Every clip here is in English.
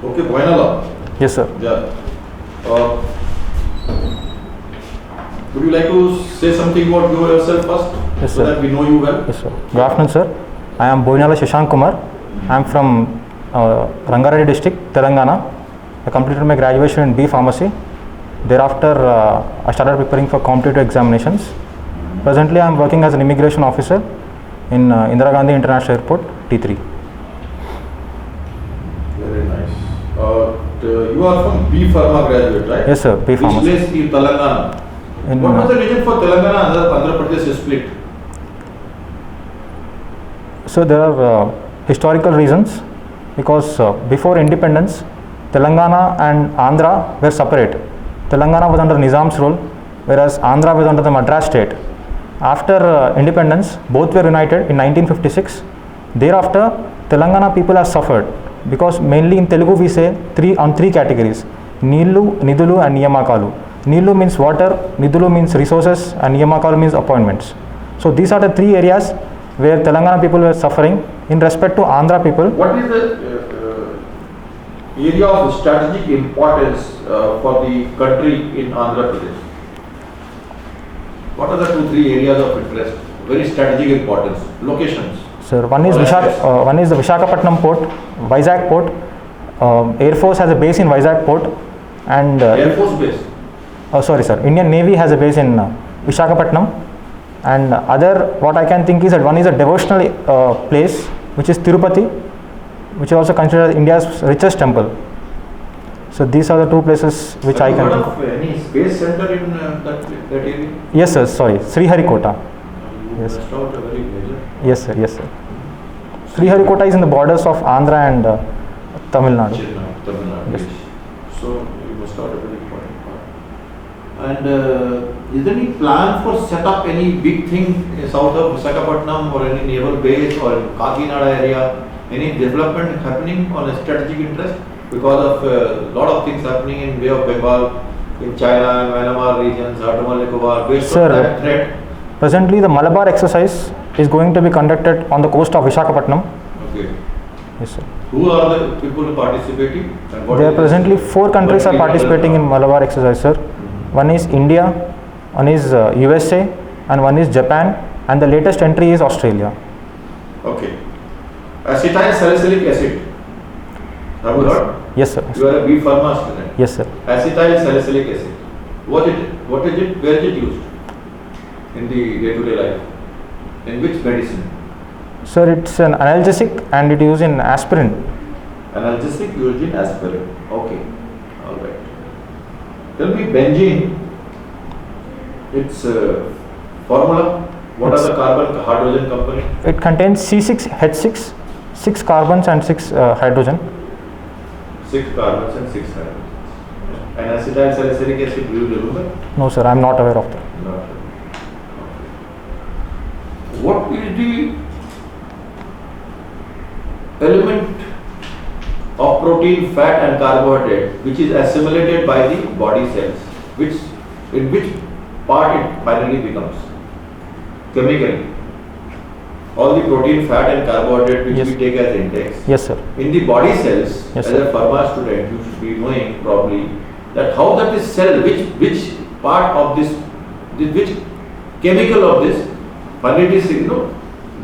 Okay, Boinala. Yes, sir. Yeah. Would you like to say something about yourself first? Yes, so sir. that we know you well? Yes, sir. Good afternoon, sir. I am Boinala Shashank Kumar. I am from Rangareddy district, Telangana. I completed my graduation in B Pharmacy. Thereafter, I started preparing for competitive examinations. Presently, I am working as an immigration officer in Indira Gandhi International Airport, T3. Very nice. You are from B Pharma graduate, right? Yes, sir. B Pharmacy. Which place in Telangana? What was the reason for Telangana and Andhra Pradesh split? So there are historical reasons, because before independence, Telangana and Andhra were separate. Telangana was under Nizam's rule, whereas Andhra was under the Madras state. After independence, both were united in 1956. Thereafter, Telangana people have suffered, because mainly in Telugu we say three categories: Neelu, Nidulu and Niyamakalu. Neelu means water, Nidulu means resources, and Niyamakalu means appointments. So these are the three areas where Telangana people were suffering. In respect to Andhra people, what is the area of strategic importance for the country in Andhra Pradesh? What are the 2-3 areas of interest, very strategic importance, locations? Sir, one is the Visakhapatnam port, Vizag port. Air Force has a base in Vizag port, and Air Force base. Sorry, sir. Indian Navy has a base in Visakhapatnam, and other what I can think is that one is a devotional place, which is Tirupati, which is also considered India's richest temple. So these are the two places which I can think of. Any space center in that area? Yes, sir. Sorry, Sriharikota. Yes. Missed out a very major. Yes, sir. Yes, sir. Sriharikota is in the borders of Andhra and Tamil Nadu. Tamil Nadu. Yes. So you must have a very important part. And is there any plan for set up any big thing south of Visakhapatnam or any naval base or Kakinada area? Any development happening on a strategic interest because of a lot of things happening in Bay of Bengal, in China and Myanmar regions, Andaman Nicobar, based on that threat? Presently, the Malabar exercise is going to be conducted on the coast of Visakhapatnam. Okay. Yes, sir. Who are the people participating? And what there are presently 4 countries are participating in Malabar exercise, sir. One is India, one is USA, and one is Japan, and the latest entry is Australia. Okay. Acetyl salicylic acid. Have you heard? Yes, sir. You are a B Pharma student. Yes, sir. Acetyl salicylic acid. What is it? What is it? Where is it used in the day-to-day life? In which medicine? Sir, it's an analgesic and it is used in aspirin. Analgesic used in aspirin. Okay. All right. Tell me, benzene. Its formula. What are the carbon hydrogen company? It contains C6H6, 6 carbons and 6 hydrogen. 6 carbons and 6 hydrogens. And acetyl salicylic acid, do you remember? No, sir, I am not aware of that. Not. Okay. What is the element of protein, fat and carbohydrate which is assimilated by the body cells? In which part it finally becomes? Chemically. All the protein, fat and carbohydrate which we take as intakes. Yes, sir. In the body cells, yes, as sir. a pharma student, you should be knowing probably that how that is cell, which part of this, which chemical of this, when it is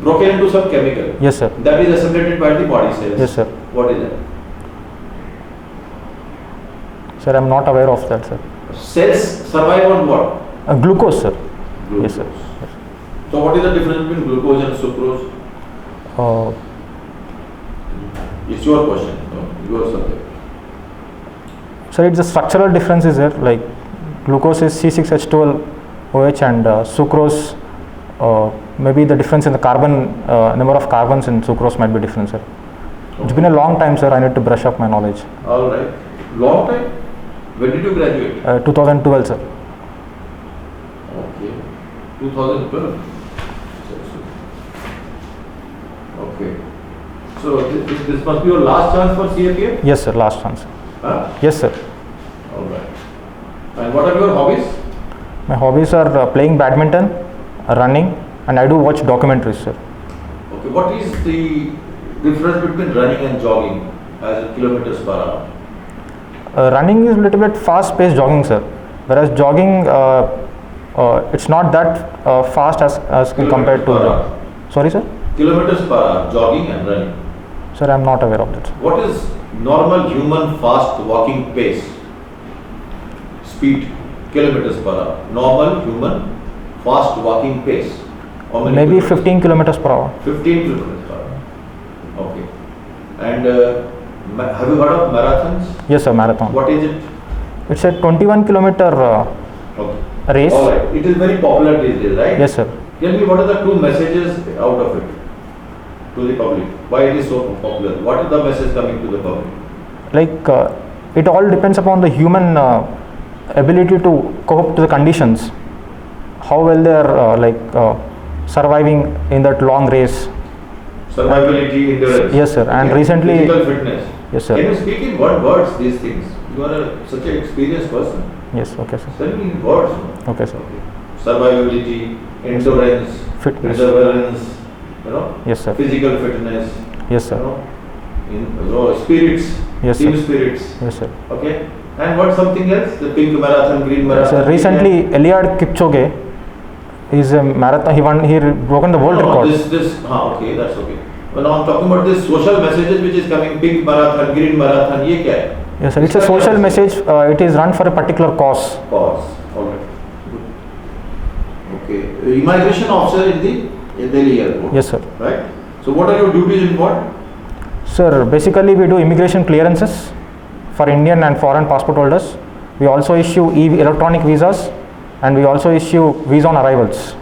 broken into some chemical. Yes, sir. That is assimilated by the body cells. Yes, sir. What is that? Sir, I am not aware of that, sir. Cells survive on what? Glucose, sir. Glucose. Yes, sir. So what is the difference between glucose and sucrose? It's your question, your subject. Sir, it's the structural difference is there. Like glucose is C6H12OH and sucrose. Maybe the difference in the carbon number of carbons in sucrose might be different, sir. Okay. It's been a long time, sir. I need to brush up my knowledge. All right. Long time? When did you graduate? 2012, sir. Okay. 2012. Okay. So this must be your last chance for CFA? Yes, sir. Last chance. Huh? Yes, sir. All right. And what are your hobbies? My hobbies are playing badminton, running, and I do watch documentaries, sir. Okay. What is the difference between running and jogging? as in kilometers per hour? Running is a little bit fast-paced jogging, sir. Whereas jogging, it's not that fast as compared to. Per hour. Sorry, sir. Kilometers per hour, jogging and running. Sir, I'm not aware of that, sir. What is normal human fast walking pace? Speed, kilometers per hour. Normal human fast walking pace. How many Maybe kilometers? 15 kilometers per hour. 15 kilometers per hour. Okay. And have you heard of marathons? Yes, sir, marathon. What is it? It's a 21-kilometer Okay. race. All right. It is very popular these days, right? Yes, sir. Tell me what are the two messages out of it to the public? Why it is so popular? What is the message coming to the public? Like it all depends upon the human ability to cope to the conditions. How well they are surviving in that long race. Survivability, endurance. Yes, sir. And Okay. recently. Physical fitness. Yes, sir. Can you speak in what words these things? You are such an experienced person. Yes, okay, sir. Tell me in words. Okay, sir. Survivability, endurance, Fitness. perseverance, Yes, sir. physical fitness, Yes, sir. Spirits, Yes, team sir. spirits. Yes, sir. Okay. And what something else? The pink marathon, green Yes, marathon. sir. Recently, Eliud Kipchoge is a marathon. He broken the world record. Okay, that's okay. But now I'm talking about this social messages which is coming, pink marathon, green marathon, ये क्या है? Yes, sir. It's a social message. It is run for a particular cause. Cause, alright. Okay, immigration officer in the Delhi airport. Yes, sir. Right? So what are your duties in what? Sir, basically we do immigration clearances for Indian and foreign passport holders. We also issue electronic visas, and we also issue visa on arrivals.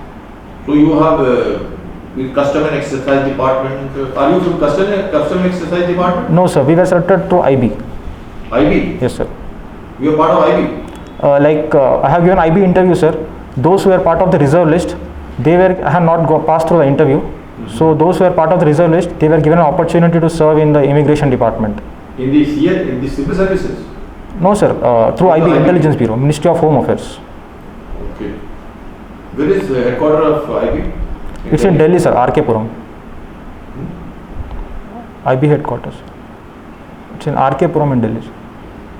So you have custom and exercise department. Are you from custom and exercise department? No, sir. We were selected through IB. IB? Yes, sir. You are part of IB? I have given IB interview, sir. Those who were part of the reserve list, they have not passed through the interview. Mm-hmm. So those who were part of the reserve list, they were given an opportunity to serve in the immigration department. In the CL, in the civil services? No, sir. Through IB, Intelligence Bureau, Ministry of Home Affairs. Okay. Where is the headquarters of IB? It's in Delhi, sir. RK Puram. IB headquarters. It's in RK Puram in Delhi.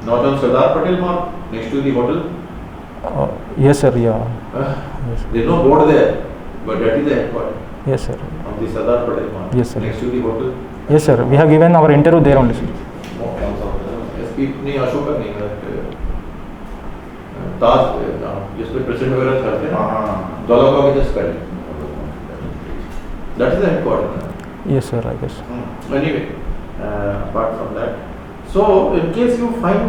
Not on Sardar Patel Mark, next to the hotel? Yes, sir. Yeah. Yes. There is no board there, but that is the headquarters. Yes, sir. On the Sardar Patel Mark. Yes, sir. Next to the hotel. Yes, sir. We have given our interview there only, sir. SP नहीं अशोका नहीं ताज जिसमें president वगैरह करते हैं दौलत के just करे that is the headquarters. Yes, sir. I guess. Anyway, apart from that, so in case you find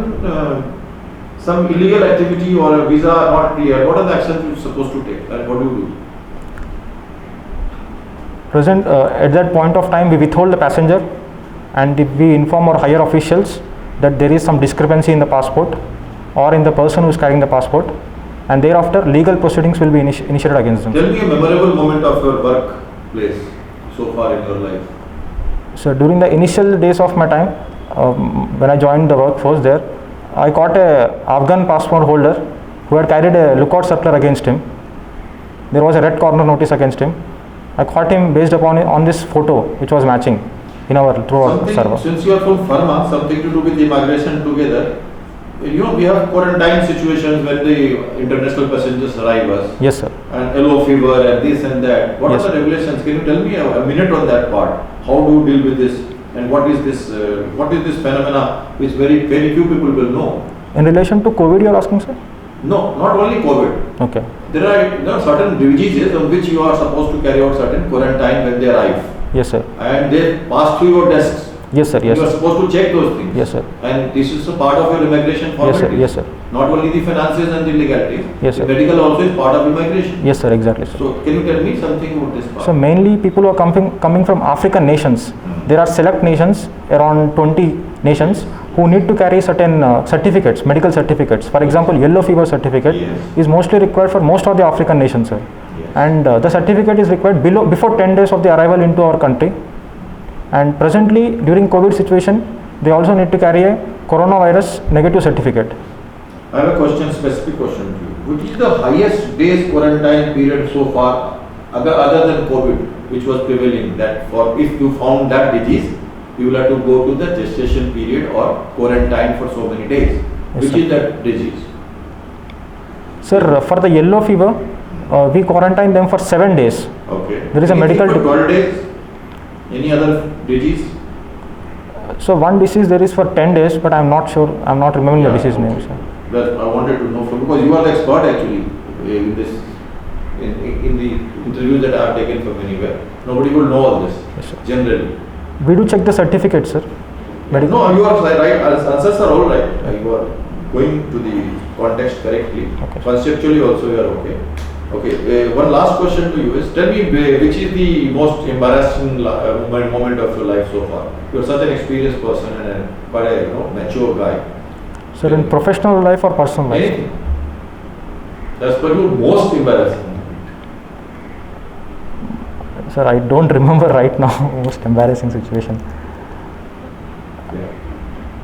some illegal activity or a visa not clear, what are the actions you are supposed to take and what do you do? At that point of time, we withhold the passenger, and we inform our higher officials that there is some discrepancy in the passport or in the person who is carrying the passport, and thereafter legal proceedings will be initiated against them. Tell me a memorable moment of your workplace so far in your life. So during the initial days of my time, when I joined the workforce there, I caught a Afghan passport holder who had carried a lookout circular against him. There was a red corner notice against him. I caught him based upon on this photo which was matching in our server. Since you are from pharma, something to do with immigration together. We have quarantine situations when the international passengers arrive us. Yes, sir. And yellow fever and this and that. What Yes, are the regulations? Can you tell me a minute on that part? How do you deal with this? And what is this phenomena which very few people will know? In relation to COVID, you are asking, sir? No, not only COVID. Okay. There are certain diseases on which you are supposed to carry out certain quarantine when they arrive. Yes, sir. And they pass through your desks. Yes, sir. Yes. You are supposed to check those things. Yes, sir. And this is a part of your immigration formalities. Yes, sir. Yes, sir. Not only the finances and the legalities. Yes, sir. The medical also is part of immigration. Yes, sir. Exactly, sir. So, can you tell me something about this part? So mainly people who are coming from African nations. There are select nations, around 20 nations, who need to carry certain certificates, medical certificates. For example, yellow fever certificate is mostly required for most of the African nations, sir. And the certificate is required before 10 days of the arrival into our country. And presently, during COVID situation, they also need to carry a coronavirus negative certificate. I have a question, specific question to you. Which is the highest days quarantine period so far, other than COVID, which was prevailing? That for if you found that disease, you will have to go to the gestation period or quarantine for so many days. Yes, Which sir. is that disease? Sir, for the yellow fever, we quarantine them for 7 days. Okay. There is a Anything medical for 12 days? Any other disease? So one disease there is for 10 days, but I'm not sure, I'm not remembering the Yeah, disease okay. name, sir. That I wanted to know from, because you are the expert actually in this, in the interviews that I have taken from anywhere. Nobody will know all this, Yes, sir. generally. We do check the certificate, sir. Medical. No, you are right, answers are all right. You are going to the context correctly. Okay. Conceptually also you are okay. Okay, one last question to you is, tell me which is the most embarrassing moment of your life so far? You are such an experienced person and quite a mature guy. Sir, in professional life or personal life? Anything. That's for you most embarrassing. Sir, I don't remember right now most embarrassing situation. Yeah.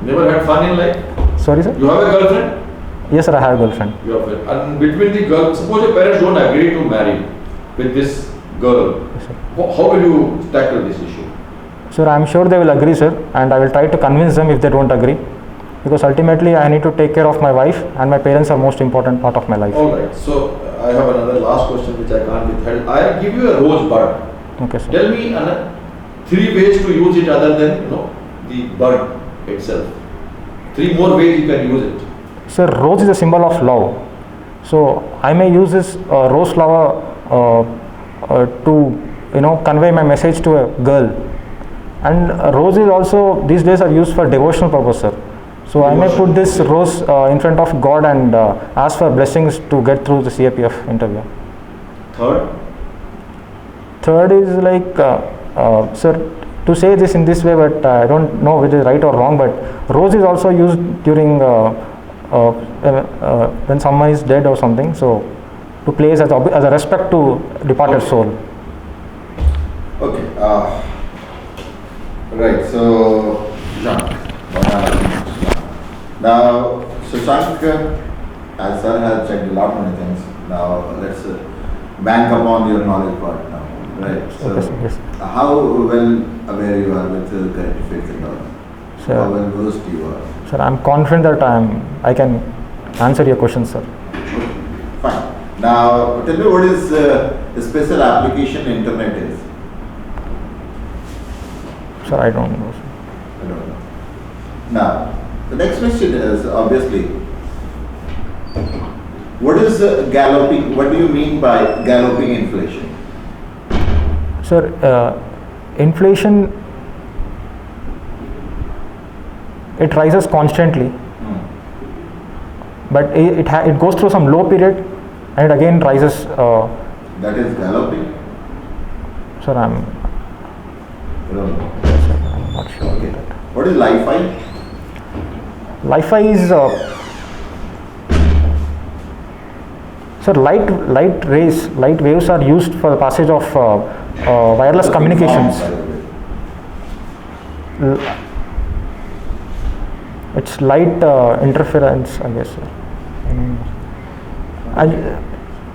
Never had fun in life? Sorry, sir? You have a girlfriend? Yes, sir, I have a girlfriend. You have a, and between the girls, suppose your parents don't agree to marry with this girl. Yes, sir. How will you tackle this issue? Sir, I'm sure they will agree, sir, and I will try to convince them if they don't agree. Because ultimately I need to take care of my wife, and my parents are most important part of my life. Alright, so I have another last question which I can't withhold. I give you a rose bud. Okay, sir. Tell me 3 ways to use it other than the bud itself. 3 more ways you can use it. Sir, rose is a symbol of love. So I may use this rose flower to convey my message to a girl. And roses also these days are used for devotional purpose, sir. So I may put this rose in front of God and ask for blessings to get through the CAPF interview. Third is like, sir, to say this in this way, but I don't know whether it's right or wrong, but rose is also used during when someone is dead or something, so to place as a respect to departed soul. Okay, right, so now Shashank, as sir has checked a lot many things, now let's bank upon your knowledge part now, right? So Okay, sir, yes. how well aware you are with current affairs and all? Sir, How well versed you are? sir, I'm confident that I can answer your question, sir. Fine. Now tell me what is the special application internet is? Sir, I don't know, sir. I don't know. Now, the next question is obviously, what is galloping? What do you mean by galloping inflation? Sir, inflation, it rises constantly, but it goes through some low period and it again rises. That is galloping? Sir, I don't know. I'm not sure. Okay. What is Li-Fi? Li-Fi is, sir, light waves are used for the passage of wireless communications. It's light interference, I guess, sir.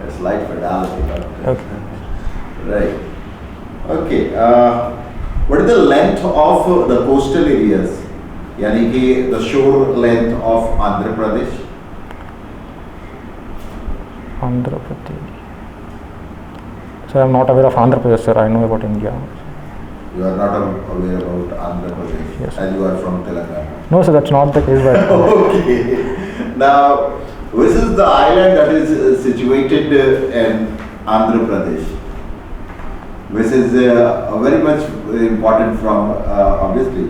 It's light fidelity. Okay. Right. Okay. What is the length of the coastal areas? Yani ki the shore length of Andhra Pradesh? Andhra Pradesh. Sir, I'm not aware of Andhra Pradesh, sir. I know about India. You are not aware about Andhra Pradesh, Yes. as you are from Telangana. No, sir, that's not the case. But Okay. Now, which is the island that is situated in Andhra Pradesh? Which is very much important from obviously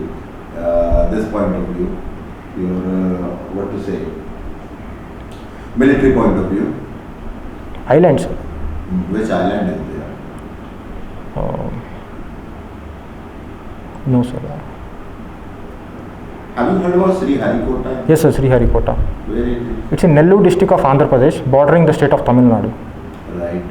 this point of view, your what to say, military point of view. islands. Which island is there? No, sir. Have you heard about Sri Harikota? Yes, sir, Sriharikota. Where it is? It's in Nellore district of Andhra Pradesh, bordering the state of Tamil Nadu. Right.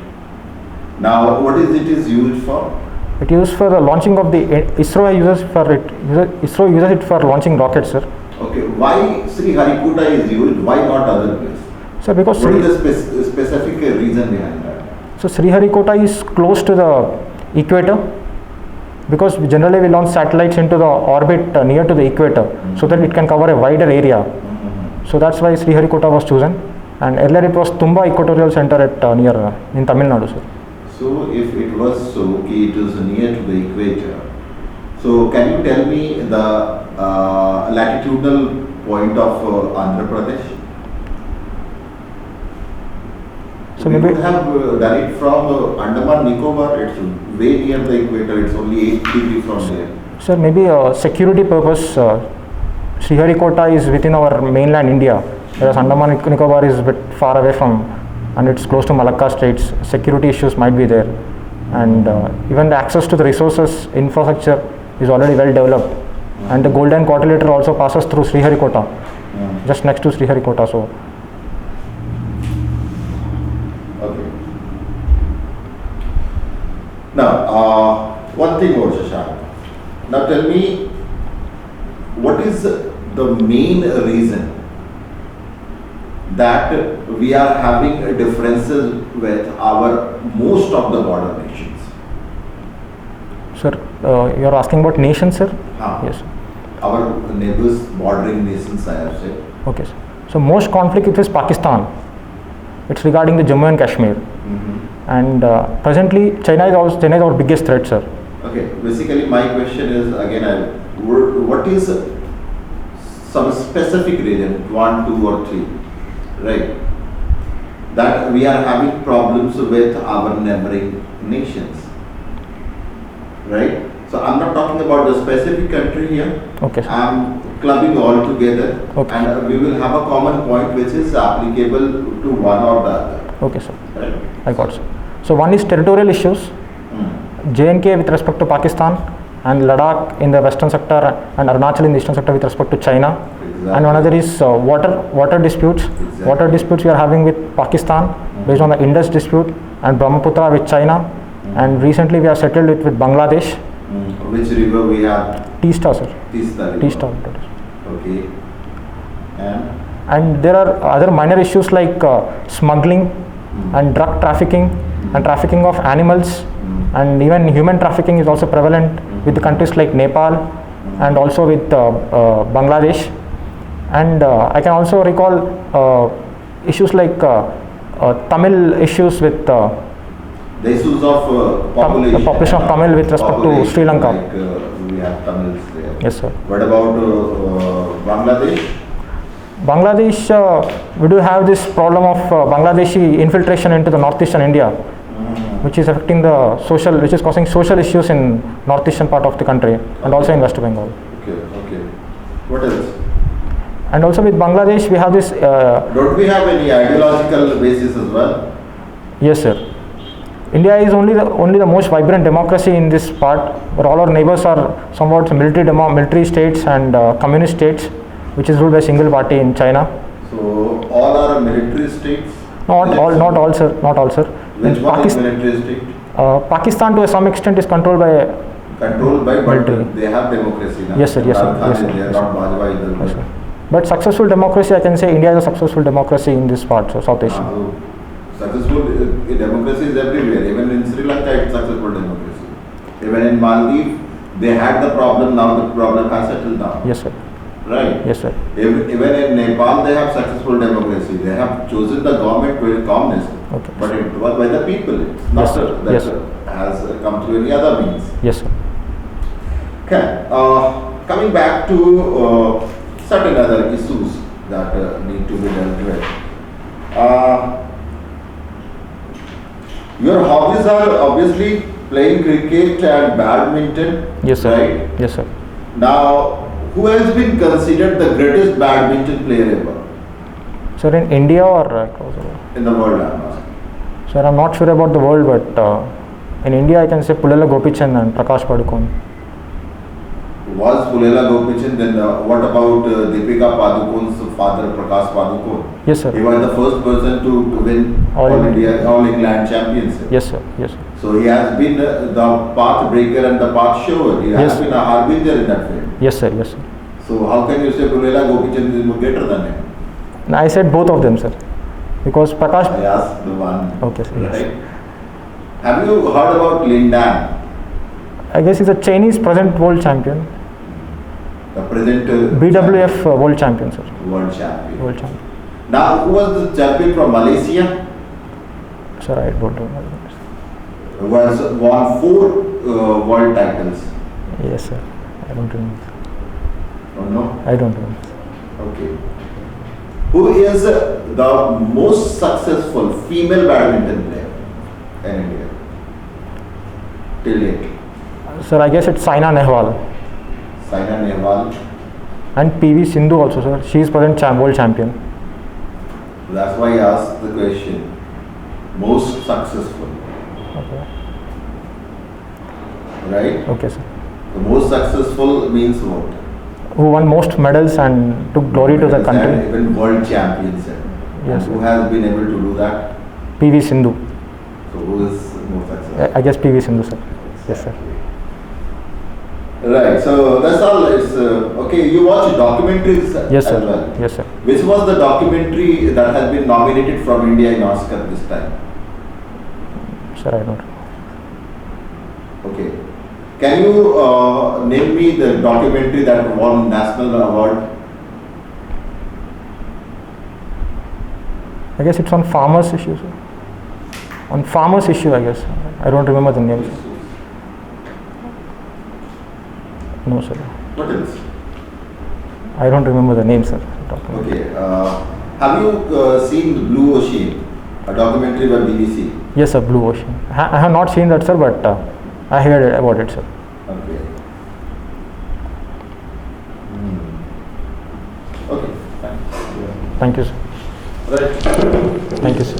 Now, what is it is used for? It is used for the launching of the ISRO uses it for launching rockets, sir. Okay. Why Sri Harikota is used? Why not other place? So because What is the specific reason behind that? So Sriharikota is close to the equator, Because generally we launch satellites into the orbit near to the equator, so that it can cover a wider area. So that's why Sriharikota was chosen. And earlier it was Tumba Equatorial Center at near in Tamil Nadu, sir. So if it was so, okay, it is near to the equator. So can you tell me the latitudinal point of Andhra Pradesh? So we maybe would have done it from Andaman Nicobar. It's way near the equator. It's only 8 degrees from there. sir, maybe security purpose, Sriharikota is within our mainland India, whereas Andaman Nicobar is a bit far away from, and it's close to Malacca Straits. Security issues might be there, and even the access to the resources infrastructure is already well developed, and the Golden Quadrilateral also passes through Sriharikota, just next to Sriharikota. So Okay. Now, one thing more, Shashank. Now tell me, what is the main reason that we are having differences with our most of the border nations? sir, you are asking about nations, sir? Yes. Our neighbors, bordering nations, I have said. Okay, sir. So most conflict is Pakistan. It's regarding the Jammu and Kashmir. And presently China is our biggest threat, sir. Okay, basically my question is again, what is some specific reason, 1, 2 or 3, right, that we are having problems with our neighboring nations, right? So I'm not talking about the specific country here. Okay, sir. I'm clubbing all together, Okay. and we will have a common point which is applicable to one or the other. Okay, sir. Right? I got, sir. So one is territorial issues, J&K with respect to Pakistan, and Ladakh in the western sector, and Arunachal in the eastern sector with respect to China. Exactly. And another is water disputes. Exactly. Water disputes we are having with Pakistan based on the Indus dispute, and Brahmaputra with China. And recently we have settled it with Bangladesh. Which river we have? Teesta, sir. Teesta river. Teesta. Okay. And there are other minor issues like smuggling and drug trafficking and trafficking of animals, and even human trafficking is also prevalent with the countries like Nepal and also with Bangladesh. And I can also recall issues like Tamil issues with the issues of population. The population of Tamil with respect to Sri Lanka. Like, we have Tamils there. Yes, sir. What about Bangladesh? Bangladesh, we do have this problem of Bangladeshi infiltration into the northeastern India, which is affecting the social, which is causing social issues in northeastern part of the country, and also in West Bengal. Okay. What else? And also with Bangladesh, we have this. Don't we have any ideological basis as well? Yes, sir. India is only the most vibrant democracy in this part, but all our neighbors are somewhat military states and communist states, which is ruled by single party in China. So all are military states? Not all, sir. Which one is military state? Pakistan to some extent is controlled by military. But they have democracy now. Yes, sir. They are not Bajwa either. Yes, sir. But successful democracy, I can say India is a successful democracy in this part, so South Asia. Successful democracy is everywhere. Even in Sri Lanka, it's successful democracy. Even in Maldives, they had the problem. Now the problem has settled down. Yes, sir. Right. Yes, sir. Even in Nepal, they have successful democracy. They have chosen the government with communist, Okay. but it was by the people. It's not Yes, sir. that Yes, sir. has come through any other means. Yes, sir. Okay. Coming back to certain other issues that need to be dealt with. Your hobbies are obviously playing cricket and badminton. Yes, sir. Right? Yes, sir. Now, who has been considered the greatest badminton player ever Sir, in India or across the world? in the world? I'm asking. Sir, I'm not sure about the world, but in India, I can say Pullela Gopichan and Prakash Padukone. Was Pullela Gopichan, then what about Deepika Padukone's father, Prakash Padukone? Yes, sir. He was the first person to win All All England championship. Yes, sir. Yes, sir. So he has been the path breaker and the path shower. He Yes. has been a harbinger in that field. Yes, sir. Yes, sir. So how can you say Pullela Gopichan is greater than him? No, I said both of them, sir. Because Prakash. I asked the one. Okay, sir. Yes. Right? Have you heard about Lindan? I guess he's a Chinese present world champion. The present BWF world champion, sir. world champion. World champion. Now, who was the champion from Malaysia? Sir, I don't know. Was won 4 world titles. Yes, sir. I don't remember. Oh no. I don't remember. Okay. Who is the most successful female badminton player in India till date? Sir, I guess it's Saina Nehwal. Saina Nehwal. And PV Sindhu also, sir. She is present world champion. That's why I asked the question. Most successful, Okay. right? Okay, sir. The most successful means what? Who won most medals and took glory to the And country? even world champions. Yes, Who sir. has been able to do that? PV Sindhu. So who is more successful? I guess PV Sindhu, sir. Yes, sir. Right. So that's all. It's okay. You watch documentaries Yes, as sir. well. Yes, sir. Which was the documentary that has been nominated from India in Oscar this time? Sir, I don't. Okay. Can you name me the documentary that won national award? I guess it's on farmers issue, sir. On farmers issue, I guess. I don't remember the name, sir. No, sir. What else? I don't remember the name, sir. Document. Okay. Have you seen the Blue Ocean, a documentary by BBC? Yes, sir. Blue Ocean. I have not seen that, sir, but I heard about it, sir. Okay. Okay. Fine. Thank you, sir. Right. Thank you, sir.